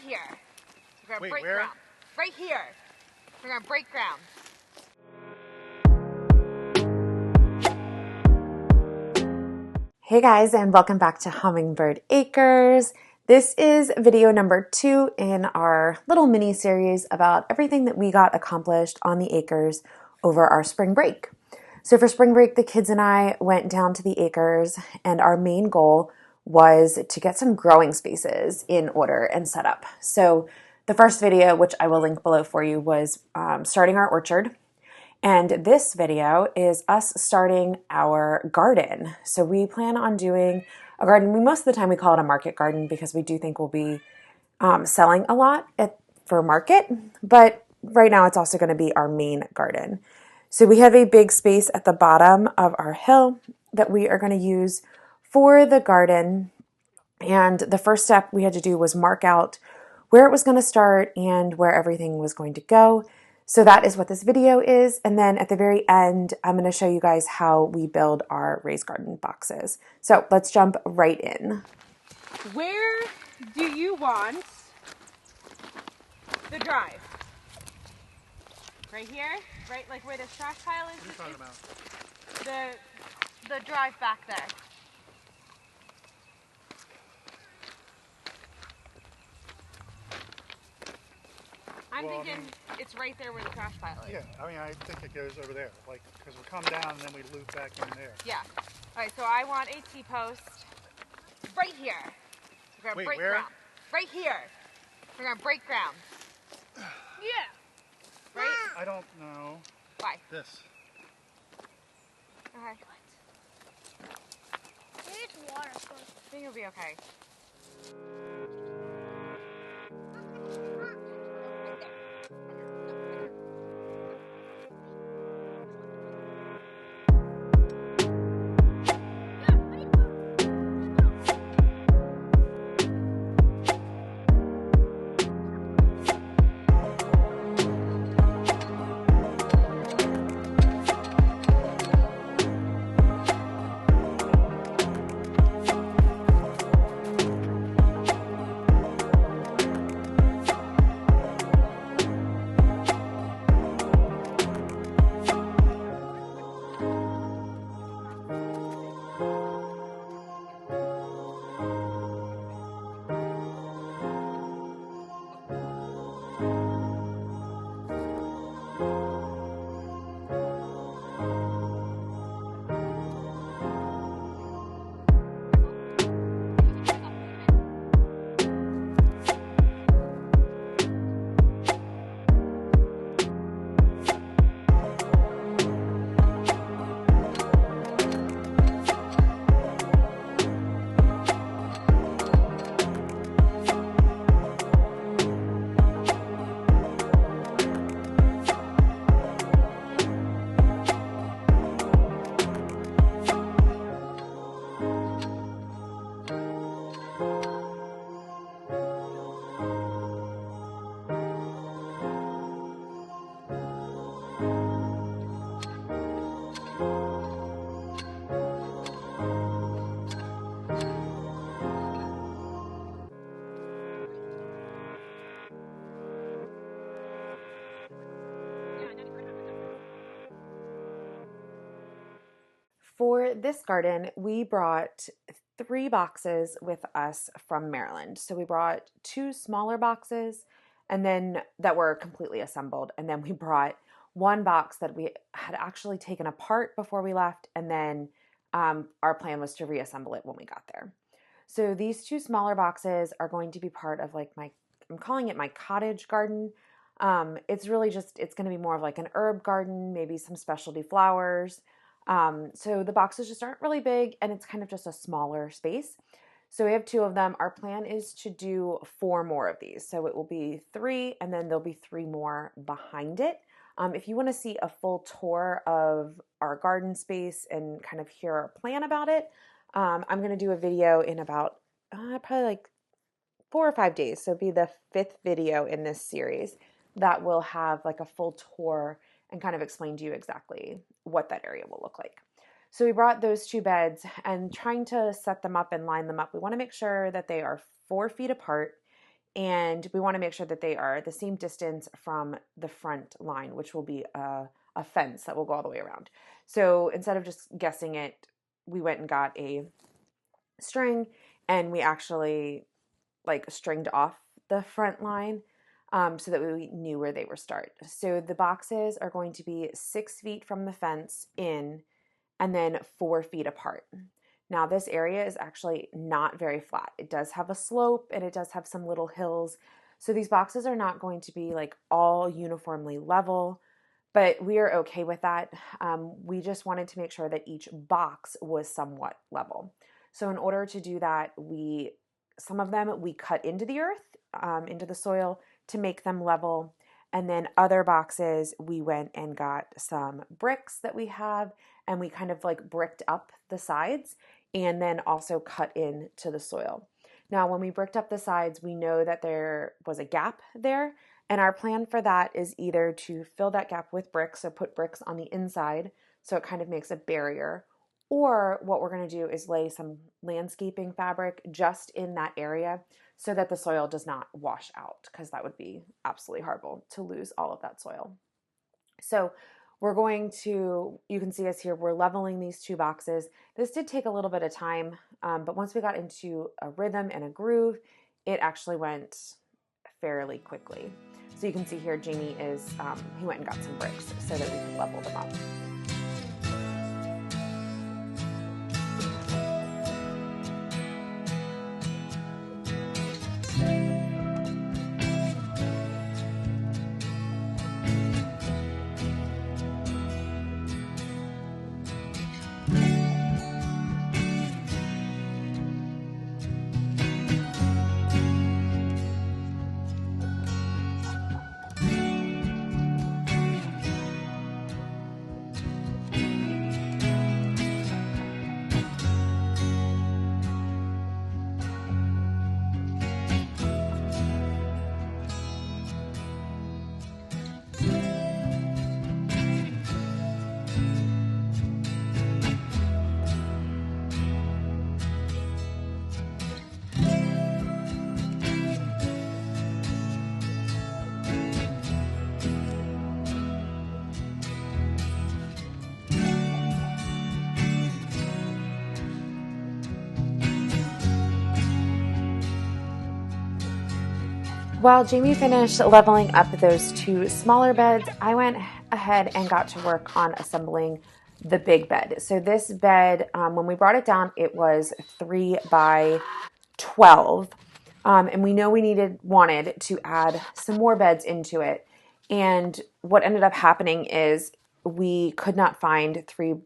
here. We're gonna Wait, break where? ground. Right here. We're gonna break ground. Hey guys, and welcome back to Hummingbird Acres. This is video number 2 in our little mini series about everything that we got accomplished on the acres over our spring break. So for spring break, the kids and I went down to the acres, and our main goal was to get some growing spaces in order and set up. So the first video, which I will link below for you, was starting our orchard. And this video is us starting our garden. So we plan on doing a garden. Most of the time we call it a market garden because we do think we'll be selling a lot for market. But right now it's also going to be our main garden. So we have a big space at the bottom of our hill that we are going to use for the garden. And the first step we had to do was mark out where it was going to start and where everything was going to go. So that is what this video is. And then at the very end, I'm going to show you guys how we build our raised garden boxes. So let's jump right in. Where do you want the drive? Right here? Right, like where the trash pile is? What are you talking about? The drive back there. I'm thinking it's right there where the trash pile is. Yeah, I mean, I think it goes over there, like, because we come down and then we loop back in there. Yeah. All right, so I want a T-post right here. We're gonna Wait, break where? ground. Right here. We're gonna break ground. Yeah. Right? I don't know. Why? This. Okay. It's water first. I think it'll be okay. For this garden, we brought 3 boxes with us from Maryland. So we brought 2 smaller boxes and then that were completely assembled. And then we brought 1 box that we had actually taken apart before we left. And then our plan was to reassemble it when we got there. So these 2 smaller boxes are going to be part of like I'm calling it my cottage garden. It's really just, it's going to be more of like an herb garden, maybe some specialty flowers. So the boxes just aren't really big and it's kind of just a smaller space. So we have 2 of them. Our plan is to do 4 more of these. So it will be 3 and then there'll be 3 more behind it. If you want to see a full tour of our garden space and kind of hear our plan about it, I'm going to do a video in about probably like 4 or 5 days. So it'll be the 5th video in this series that will have like a full tour and kind of explain to you exactly what that area will look like. So we brought those 2 beds and trying to set them up and line them up. We want to make sure that they are 4 feet apart And we want to make sure that they are the same distance from the front line, which will be a fence that will go all the way around. So instead of just guessing it, we went and got a string and we actually like stringed off the front line so that we knew where they were start. So the boxes are going to be 6 feet from the fence in and then 4 feet apart. Now this area is actually not very flat. It does have a slope and it does have some little hills. So these boxes are not going to be like all uniformly level, but we are okay with that. We just wanted to make sure that each box was somewhat level. So in order to do that, some of them we cut into the earth, into the soil to make them level. And then other boxes, we went and got some bricks that we have and we kind of like bricked up the sides and then also cut into the soil. Now, when we bricked up the sides, we know that there was a gap there. And our plan for that is either to fill that gap with bricks, so put bricks on the inside so it kind of makes a barrier, or what we're going to do is lay some landscaping fabric just in that area so that the soil does not wash out, because that would be absolutely horrible to lose all of that soil. So we're going to, you can see us here, we're leveling these 2 boxes. This did take a little bit of time, but once we got into a rhythm and a groove, it actually went fairly quickly. So you can see here, Jamie he went and got some bricks so that we could level them up. While Jamie finished leveling up those 2 smaller beds, I went ahead and got to work on assembling the big bed. So this bed, when we brought it down, it was 3 by 12. And we know we wanted to add some more beds into it. And what ended up happening is we could not find 3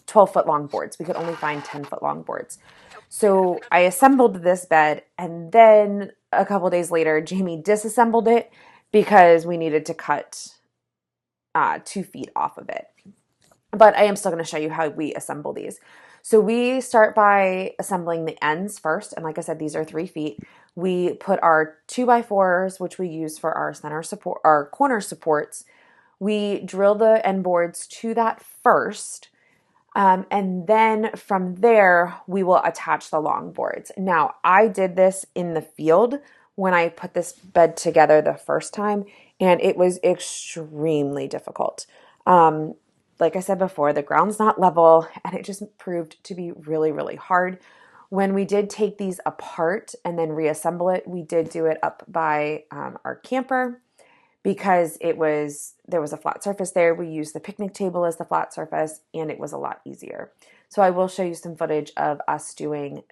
12-foot long boards. We could only find 10-foot long boards. So I assembled this bed, and then a couple days later, Jamie disassembled it because we needed to cut 2 feet off of it. But I am still going to show you how we assemble these. So we start by assembling the ends first. And like I said, these are 3 feet. We put our 2x4s, which we use for our center support, our corner supports. We drill the end boards to that first. And then from there, we will attach the long boards. Now, I did this in the field when I put this bed together the first time, and it was extremely difficult. Like I said before, the ground's not level, and it just proved to be really, really hard. When we did take these apart and then reassemble it, we did do it up by our camper, because there was a flat surface there. We used the picnic table as the flat surface, and it was a lot easier. So I will show you some footage of us doing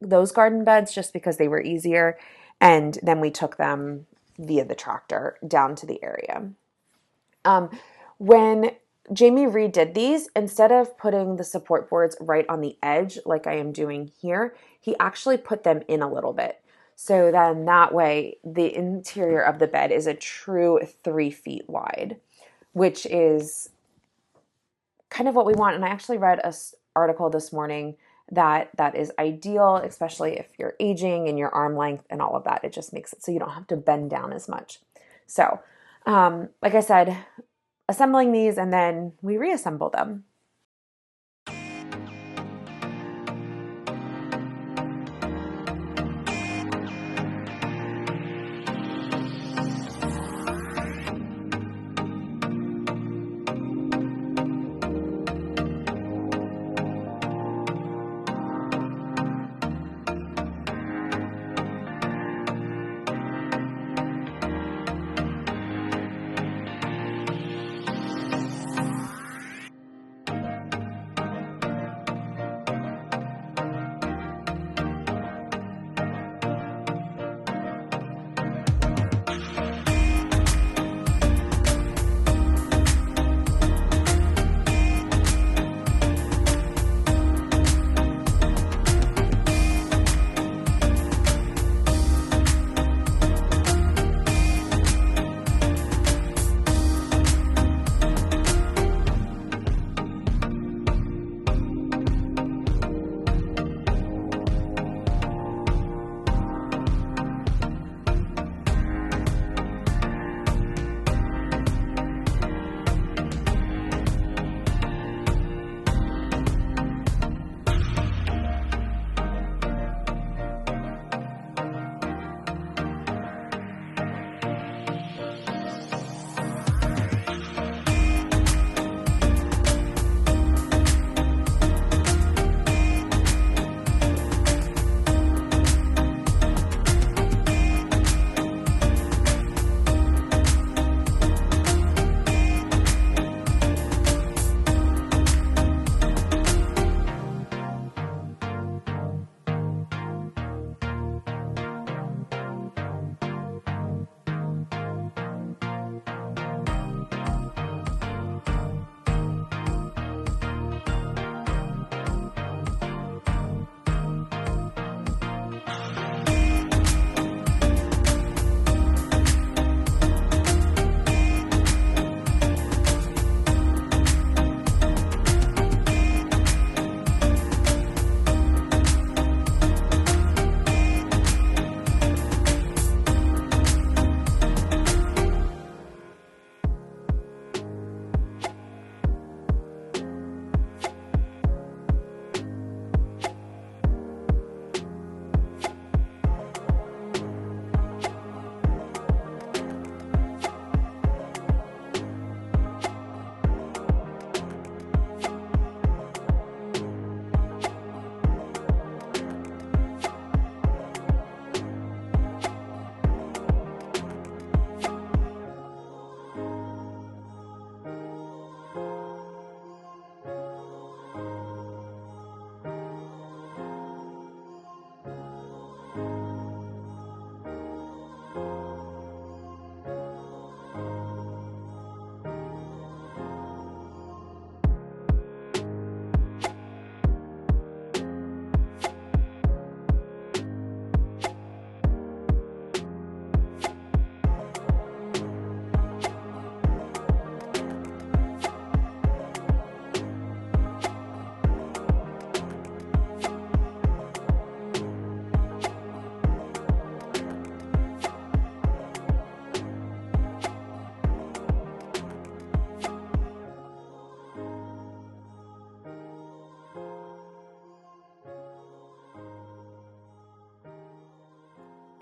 those garden beds, just because they were easier. And then we took them via the tractor down to the area. When Jamie redid these, instead of putting the support boards right on the edge like I am doing here, he actually put them in a little bit. So then that way, the interior of the bed is a true 3 feet wide, which is kind of what we want. And I actually read an article this morning that is ideal, especially if you're aging and your arm length and all of that. It just makes it so you don't have to bend down as much. So, like I said, assembling these and then we reassemble them.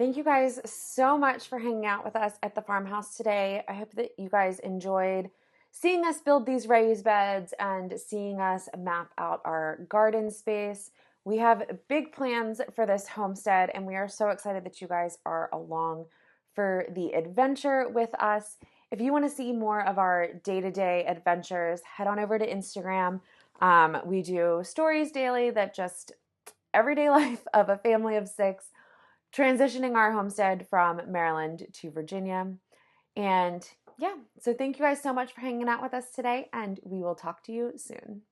Thank you guys so much for hanging out with us at the farmhouse today. I hope that you guys enjoyed seeing us build these raised beds and seeing us map out our garden space. We have big plans for this homestead, and we are so excited that you guys are along for the adventure with us. If you want to see more of our day-to-day adventures, head on over to Instagram. We do stories daily that just everyday life of a family of 6 transitioning our homestead from Maryland to Virginia. And yeah, so thank you guys so much for hanging out with us today, and we will talk to you soon.